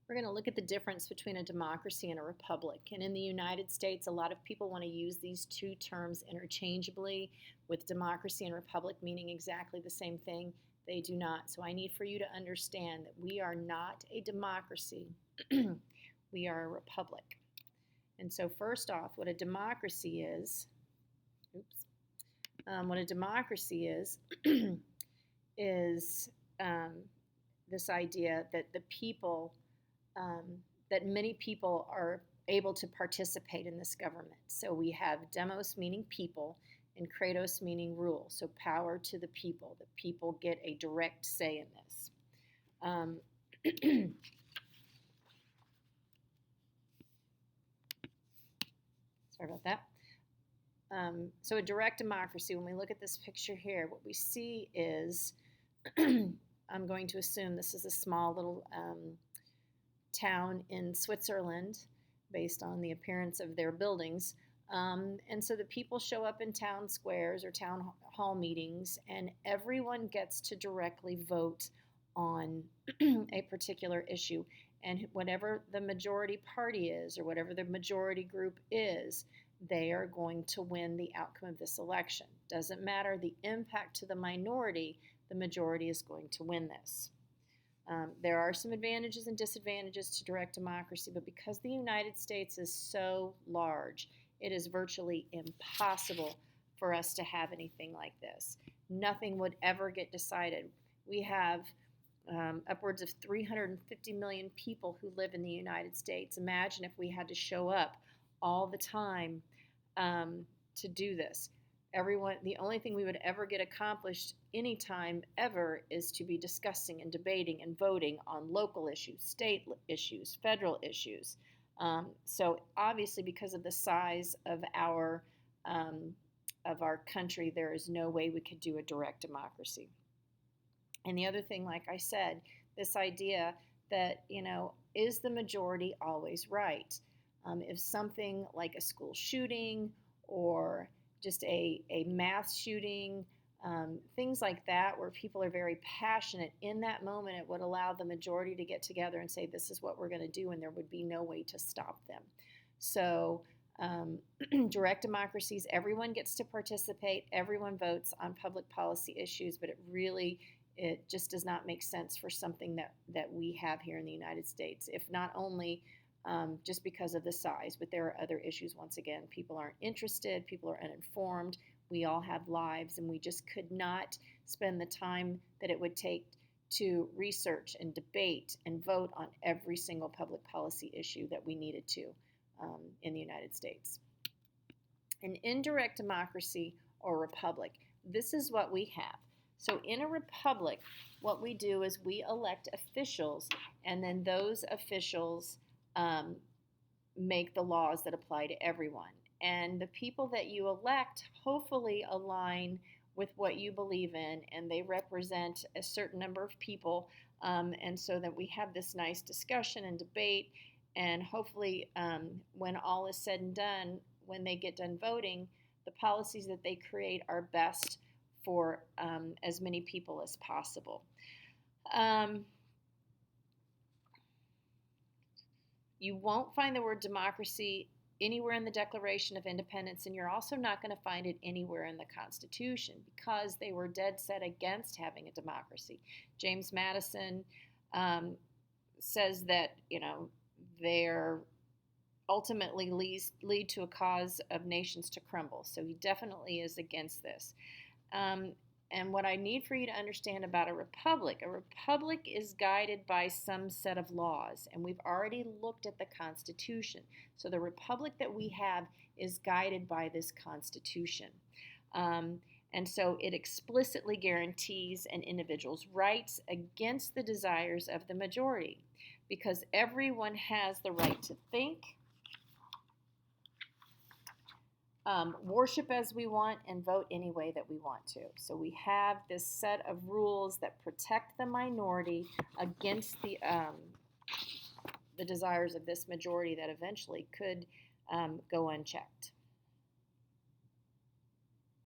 We're going to look at the difference between a democracy and a republic. And in the United States, a lot of people want to use these two terms interchangeably, with democracy and republic meaning exactly the same thing. They do not. So I need for you to understand that we are not a democracy, we are a republic. And so, first off, what a democracy is, what a democracy is this idea that the people, um, that many people are able to participate in this government. So we have demos meaning people and kratos meaning rule. So power to the people. The people get a direct say in this. Sorry about that. So a direct democracy, when we look at this picture here, what we see is, I'm going to assume this is a small little town in Switzerland based on the appearance of their buildings. And so the people show up in town squares or town hall meetings, and everyone gets to directly vote on a particular issue. And whatever the majority party is, or whatever the majority group is, they are going to win the outcome of this election. Doesn't matter the impact to the minority, the majority is going to win this. There are some advantages and disadvantages to direct democracy, but because the United States is so large, it is virtually impossible for us to have anything like this. Nothing would ever get decided. We have upwards of 350 million people who live in the United States. Imagine if we had to show up all the time to do this. Everyone, the only thing we would ever get accomplished anytime ever is to be discussing and debating and voting on local issues, state issues, federal issues. So obviously, because of the size of our country, there is no way we could do a direct democracy. And the other thing, like I said, this idea that, is the majority always right? If something like a school shooting or just a mass shooting, things like that, where people are very passionate, in that moment it would allow the majority to get together and say, this is what we're going to do, and there would be no way to stop them. So direct democracies, everyone gets to participate, everyone votes on public policy issues, but it just does not make sense for something that we have here in the United States, if not only just because of the size, but there are other issues. Once again, people aren't interested, people are uninformed, we all have lives, and we just could not spend the time that it would take to research and debate and vote on every single public policy issue that we needed to in the United States. An indirect democracy or republic, this is what we have. So in a republic, what we do is we elect officials, and then those officials make the laws that apply to everyone. And the people that you elect hopefully align with what you believe in, and they represent a certain number of people, and so that we have this nice discussion and debate, and hopefully when all is said and done, when they get done voting, the policies that they create are best for as many people as possible. You won't find the word democracy anywhere in the Declaration of Independence, and you're also not going to find it anywhere in the Constitution, because they were dead set against having a democracy. James Madison says that, they're ultimately lead to a cause of nations to crumble. So he definitely is against this. And what I need for you to understand about a republic is guided by some set of laws, and we've already looked at the Constitution. So the republic that we have is guided by this Constitution. And so it explicitly guarantees an individual's rights against the desires of the majority, because everyone has the right to think, worship as we want, and vote any way that we want to. So we have this set of rules that protect the minority against the desires of this majority that eventually could go unchecked.